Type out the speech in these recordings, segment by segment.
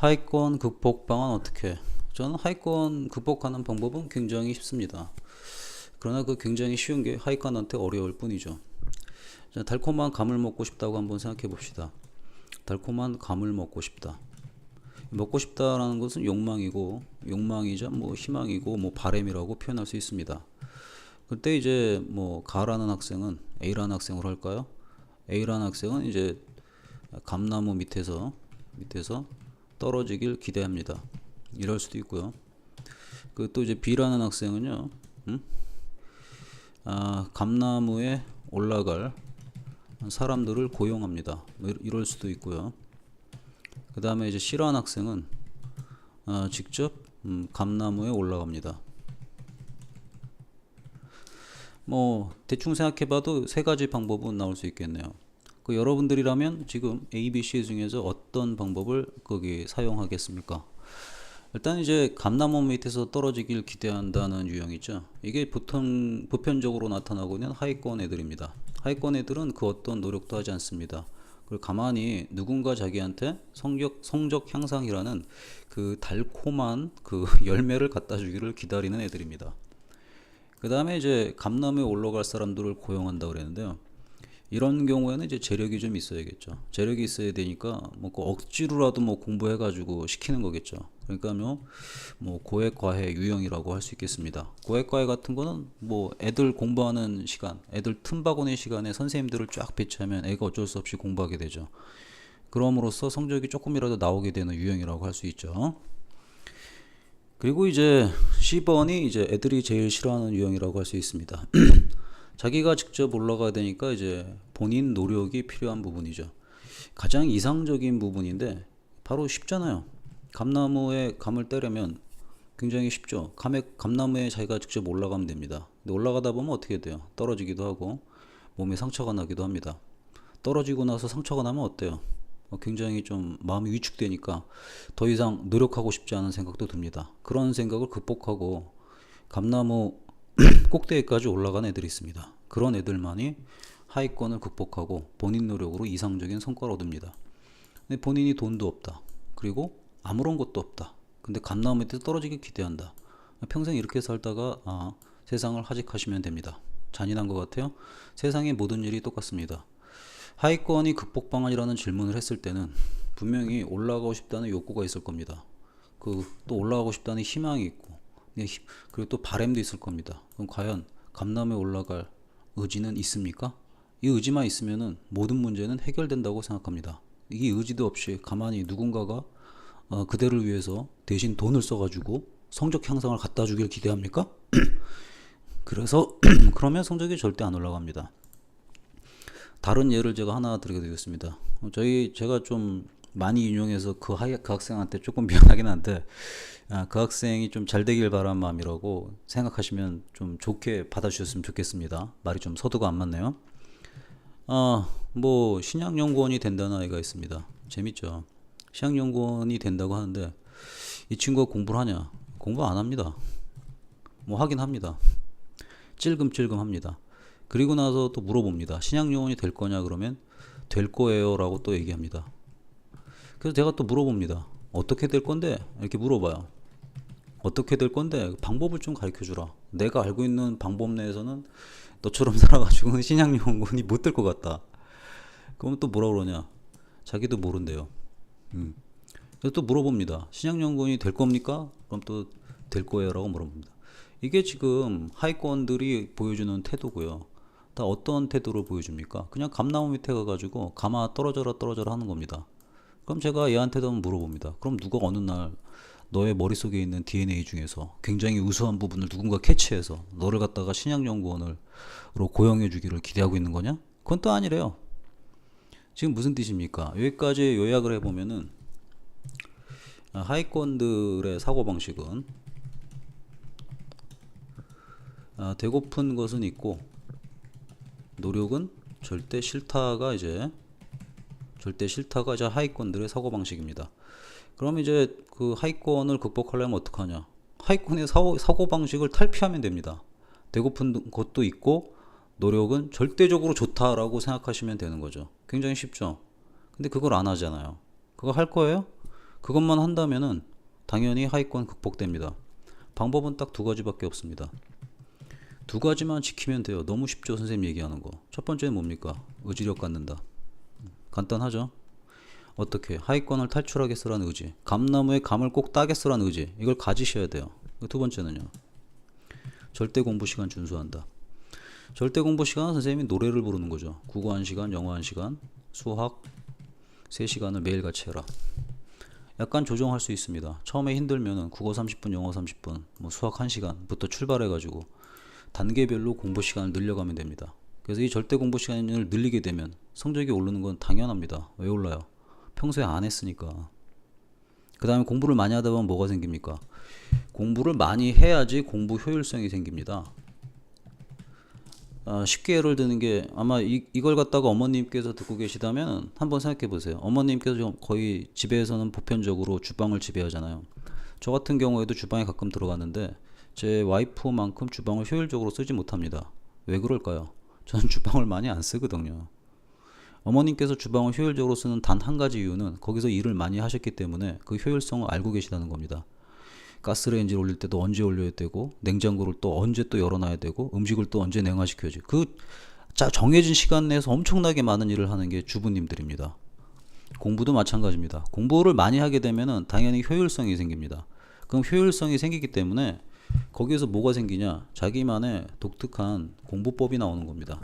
하위권 극복 방안 어떻게? 저는 하위권 극복하는 방법은 굉장히 쉽습니다. 그러나 그 굉장히 쉬운 게 하위권한테 어려울 뿐이죠. 자, 달콤한 감을 먹고 싶다고 한번 생각해 봅시다. 달콤한 감을 먹고 싶다. 먹고 싶다라는 것은 욕망이고, 욕망이자 뭐 희망이고, 뭐 바램이라고 표현할 수 있습니다. 그때 이제 뭐 가라는 학생은 A라는 학생으로 할까요? A라는 학생은 이제 감나무 밑에서 떨어지길 기대합니다. 이럴 수도 있고요. 그 또 이제 B라는 학생은요, 감나무에 올라갈 사람들을 고용합니다. 뭐 이럴 수도 있고요. 그 다음에 이제 C라는 학생은 직접 감나무에 올라갑니다. 뭐 대충 생각해봐도 세 가지 방법은 나올 수 있겠네요. 그 여러분들이라면 지금 A, B, C 중에서 어떤 방법을 거기 사용하겠습니까? 일단 이제 감나무 밑에서 떨어지길 기대한다는 유형이죠. 이게 보통 보편적으로 나타나고 있는 하위권 애들입니다. 하위권 애들은 그 어떤 노력도 하지 않습니다. 그리고 가만히 누군가 자기한테 성적 향상이라는 그 달콤한 그 열매를 갖다 주기를 기다리는 애들입니다. 그 다음에 이제 감나무에 올라갈 사람들을 고용한다 그랬는데요. 이런 경우에는 이제 재력이 좀 있어야겠죠. 재력이 있어야 되니까 뭐 억지로라도 뭐 공부해가지고 시키는 거겠죠. 그러니까 뭐 고액과외 유형이라고 할 수 있겠습니다. 고액과외 같은 거는 뭐 애들 공부하는 시간, 애들 틈바구니 시간에 선생님들을 쫙 배치하면 애가 어쩔 수 없이 공부하게 되죠. 그럼으로써 성적이 조금이라도 나오게 되는 유형이라고 할 수 있죠. 그리고 이제 C번이 이제 애들이 제일 싫어하는 유형이라고 할 수 있습니다. 자기가 직접 올라가야 되니까 이제 본인 노력이 필요한 부분이죠. 가장 이상적인 부분인데 바로 쉽잖아요. 감나무에 감을 때려면 굉장히 쉽죠. 감나무에 자기가 직접 올라가면 됩니다. 근데 올라가다 보면 어떻게 돼요? 떨어지기도 하고 몸에 상처가 나기도 합니다. 떨어지고 나서 상처가 나면 어때요? 굉장히 좀 마음이 위축되니까 더 이상 노력하고 싶지 않은 생각도 듭니다. 그런 생각을 극복하고 감나무 꼭대기까지 올라간 애들이 있습니다. 그런 애들만이 하위권을 극복하고 본인 노력으로 이상적인 성과를 얻습니다. 근데 본인이 돈도 없다. 그리고 아무런 것도 없다. 근데 감나무 밑에 떨어지길 기대한다. 평생 이렇게 살다가 세상을 하직하시면 됩니다. 잔인한 것 같아요. 세상의 모든 일이 똑같습니다. 하위권이 극복 방안이라는 질문을 했을 때는 분명히 올라가고 싶다는 욕구가 있을 겁니다. 또 올라가고 싶다는 희망이 있고, 그리고 또 바램도 있을 겁니다. 그럼 과연 감나무에 올라갈 의지는 있습니까? 이 의지만 있으면은 모든 문제는 해결된다고 생각합니다. 이 의지도 없이 가만히 누군가가 그대를 위해서 대신 돈을 써가지고 성적 향상을 갖다 주길 기대합니까? 그래서 그러면 성적이 절대 안 올라갑니다. 다른 예를 제가 하나 드리게 되겠습니다. 제가 좀 많이 인용해서 그 학생한테 조금 미안하긴 한데, 그 학생이 좀 잘 되길 바라는 마음이라고 생각하시면 좀 좋게 받아주셨으면 좋겠습니다. 말이 좀 서두가 안 맞네요. 뭐 신약연구원이 된다는 아이가 있습니다. 재밌죠? 신약연구원이 된다고 하는데 이 친구가 공부를 하냐? 공부 안 합니다. 뭐 하긴 합니다. 찔끔찔끔 합니다. 그리고 나서 또 물어봅니다. 신약요원이 될 거냐? 그러면 될 거예요 라고 또 얘기합니다. 그래서 제가 또 물어봅니다. 어떻게 될 건데? 이렇게 물어봐요. 어떻게 될 건데? 방법을 좀 가르쳐 주라. 내가 알고 있는 방법 내에서는 너처럼 살아가지고 신약요원이 못 될 것 같다. 그럼 또 뭐라 그러냐? 자기도 모른대요. 그래서 또 물어봅니다. 신약요원이 될 겁니까? 그럼 또 될 거예요 라고 물어봅니다. 이게 지금 하위권들이 보여주는 태도고요. 다 어떤 태도를 보여줍니까? 그냥 감나무 밑에 가가지고 감아 떨어져라 하는 겁니다. 그럼 제가 얘한테도 한번 물어봅니다. 그럼 누가 어느 날 너의 머릿속에 있는 DNA 중에서 굉장히 우수한 부분을 누군가 캐치해서 너를 갖다가 신약연구원으로 고용해 주기를 기대하고 있는 거냐? 그건 또 아니래요. 지금 무슨 뜻입니까? 여기까지 요약을 해보면은 하위권들의 사고방식은 되고픈 것은 있고 노력은 절대 싫다가 이제 하위권들의 사고방식입니다. 그럼 이제 그 하위권을 극복하려면 어떡하냐? 하위권의 사고방식을 탈피하면 됩니다. 되고픈 것도 있고 노력은 절대적으로 좋다라고 생각하시면 되는 거죠. 굉장히 쉽죠. 근데 그걸 안 하잖아요. 그거 할 거예요? 그것만 한다면은 당연히 하위권 극복됩니다. 방법은 딱 두 가지밖에 없습니다. 두 가지만 지키면 돼요. 너무 쉽죠, 선생님 얘기하는 거. 첫 번째는 뭡니까? 의지력 갖는다. 간단하죠? 어떻게? 하위권을 탈출하겠어라는 의지, 감나무에 감을 꼭 따겠어라는 의지, 이걸 가지셔야 돼요. 두 번째는요, 절대 공부 시간 준수한다. 절대 공부 시간은 선생님이 노래를 부르는 거죠. 국어 1시간, 영어 1시간, 수학 3시간을 매일같이 해라. 약간 조정할 수 있습니다. 처음에 힘들면은 국어 30분, 영어 30분, 뭐 수학 1시간부터 출발해가지고 단계별로 공부 시간을 늘려가면 됩니다. 그래서 이 절대 공부 시간을 늘리게 되면 성적이 오르는 건 당연합니다. 왜 올라요? 평소에 안 했으니까. 그 다음에 공부를 많이 하다 보면 뭐가 생깁니까? 공부를 많이 해야지 공부 효율성이 생깁니다. 쉽게 예를 드는 게, 아마 이걸 갖다가 어머님께서 듣고 계시다면 한번 생각해 보세요. 어머님께서 좀 거의 집에서는 보편적으로 주방을 지배하잖아요. 저 같은 경우에도 주방에 가끔 들어갔는데 제 와이프만큼 주방을 효율적으로 쓰지 못합니다. 왜 그럴까요? 저는 주방을 많이 안 쓰거든요. 어머님께서 주방을 효율적으로 쓰는 단 한 가지 이유는 거기서 일을 많이 하셨기 때문에 그 효율성을 알고 계시다는 겁니다. 가스레인지를 올릴 때도 언제 올려야 되고, 냉장고를 또 언제 또 열어놔야 되고, 음식을 또 언제 냉화시켜야지. 그 정해진 시간 내에서 엄청나게 많은 일을 하는 게 주부님들입니다. 공부도 마찬가지입니다. 공부를 많이 하게 되면 당연히 효율성이 생깁니다. 그럼 효율성이 생기기 때문에 거기에서 뭐가 생기냐? 자기만의 독특한 공부법이 나오는 겁니다.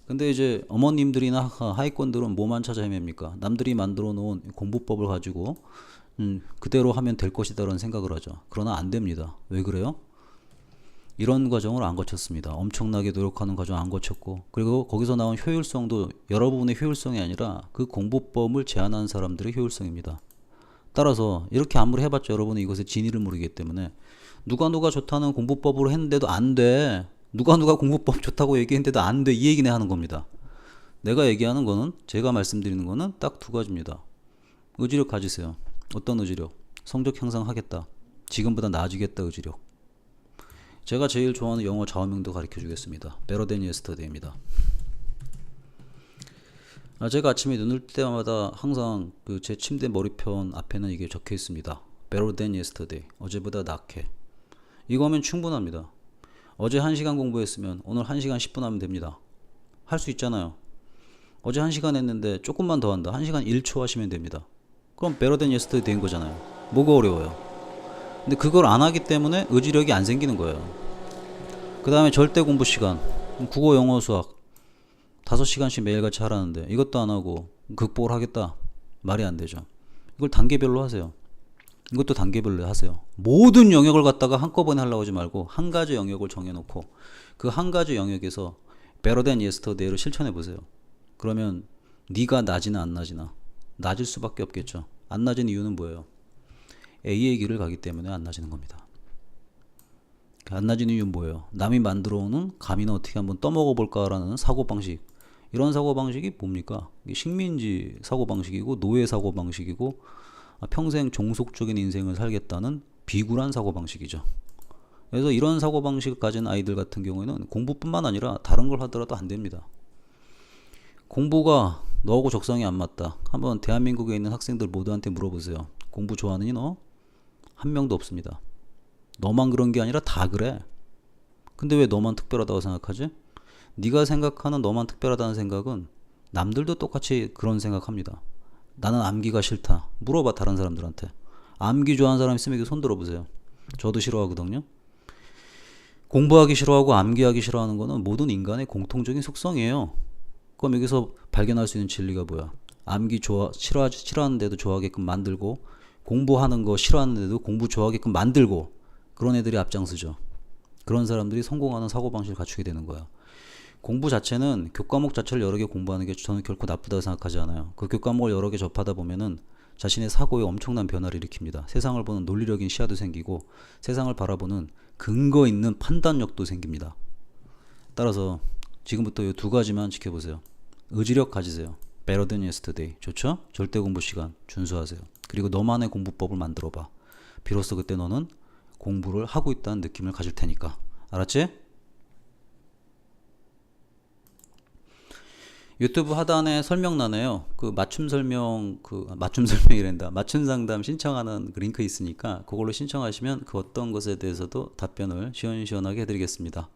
근데 이제 어머님들이나 하위권들은 뭐만 찾아 헤맵니까? 남들이 만들어 놓은 공부법을 가지고 그대로 하면 될 것이다 라는 생각을 하죠. 그러나 안 됩니다. 왜 그래요? 이런 과정을 안 거쳤습니다. 엄청나게 노력하는 과정 안 거쳤고, 그리고 거기서 나온 효율성도 여러분의 효율성이 아니라 그 공부법을 제안한 사람들의 효율성입니다. 따라서 이렇게 아무리 해봤자 여러분은 이것의 진위를 모르기 때문에 누가 좋다는 공부법으로 했는데도 안 돼. 누가 공부법 좋다고 얘기했는데도 안 돼. 이 얘기네 하는 겁니다. 내가 얘기하는 거는, 제가 말씀드리는 거는 딱 두 가지입니다. 의지력 가지세요. 어떤 의지력? 성적 향상하겠다. 지금보다 나아지겠다 의지력. 제가 제일 좋아하는 영어 좌우명도 가르쳐 주겠습니다. Better than yesterday입니다. 제가 아침에 눈을 뜰 때마다 항상 그 제 침대 머리편 앞에는 이게 적혀 있습니다. Better than yesterday. 어제보다 낫게. 이거 하면 충분합니다. 어제 1시간 공부했으면 오늘 1시간 10분 하면 됩니다. 할 수 있잖아요. 어제 1시간 했는데 조금만 더 한다. 1시간 1초 하시면 됩니다. 그럼 better than yesterday 된 거잖아요. 뭐가 어려워요? 근데 그걸 안 하기 때문에 의지력이 안 생기는 거예요. 그 다음에 절대 공부 시간. 국어, 영어, 수학 5시간씩 매일같이 하라는데 이것도 안 하고 극복을 하겠다. 말이 안 되죠. 이걸 단계별로 하세요. 이것도 단계별로 하세요. 모든 영역을 갖다가 한꺼번에 하려고 하지 말고 한 가지 영역을 정해놓고 그 한 가지 영역에서 better than yesterday를 실천해 보세요. 그러면 네가 나지나 안 나지나? 낮을 수밖에 없겠죠. 안 낮은 이유는 뭐예요? A의 길을 가기 때문에 안 낮은 겁니다. 안 낮은 이유는 뭐예요? 남이 만들어 오는 감이나 어떻게 한번 떠먹어 볼까라는 사고방식. 이런 사고방식이 뭡니까? 이게 식민지 사고방식이고 노예 사고방식이고 평생 종속적인 인생을 살겠다는 비굴한 사고방식이죠. 그래서 이런 사고방식을 가진 아이들 같은 경우에는 공부뿐만 아니라 다른 걸 하더라도 안 됩니다. 공부가 너하고 적성이 안 맞다. 한번 대한민국에 있는 학생들 모두한테 물어보세요. 공부 좋아하느니 너? 한 명도 없습니다. 너만 그런 게 아니라 다 그래. 근데 왜 너만 특별하다고 생각하지? 네가 생각하는 너만 특별하다는 생각은 남들도 똑같이 그런 생각합니다. 나는 암기가 싫다. 물어봐 다른 사람들한테. 암기 좋아하는 사람 있으면 여기 손 들어보세요. 저도 싫어하거든요. 공부하기 싫어하고 암기하기 싫어하는 거는 모든 인간의 공통적인 속성이에요. 그럼 여기서 발견할 수 있는 진리가 뭐야? 암기 싫어하는데도 좋아하게끔 만들고, 공부하는 거 싫어하는데도 공부 좋아하게끔 만들고, 그런 애들이 앞장서죠. 그런 사람들이 성공하는 사고방식을 갖추게 되는 거야. 공부 자체는 교과목 자체를 여러 개 공부하는 게 저는 결코 나쁘다고 생각하지 않아요. 그 교과목을 여러 개 접하다 보면은 자신의 사고에 엄청난 변화를 일으킵니다. 세상을 보는 논리적인 시야도 생기고 세상을 바라보는 근거 있는 판단력도 생깁니다. 따라서 지금부터 이 두 가지만 지켜보세요. 의지력 가지세요. Better than yesterday. 좋죠? 절대 공부 시간 준수하세요. 그리고 너만의 공부법을 만들어봐. 비로소 그때 너는 공부를 하고 있다는 느낌을 가질 테니까. 알았지? 유튜브 하단에 설명란에요. 그 맞춤 설명, 맞춤 설명이란다. 맞춤 상담 신청하는 그 링크 있으니까 그걸로 신청하시면 그 어떤 것에 대해서도 답변을 시원시원하게 해드리겠습니다.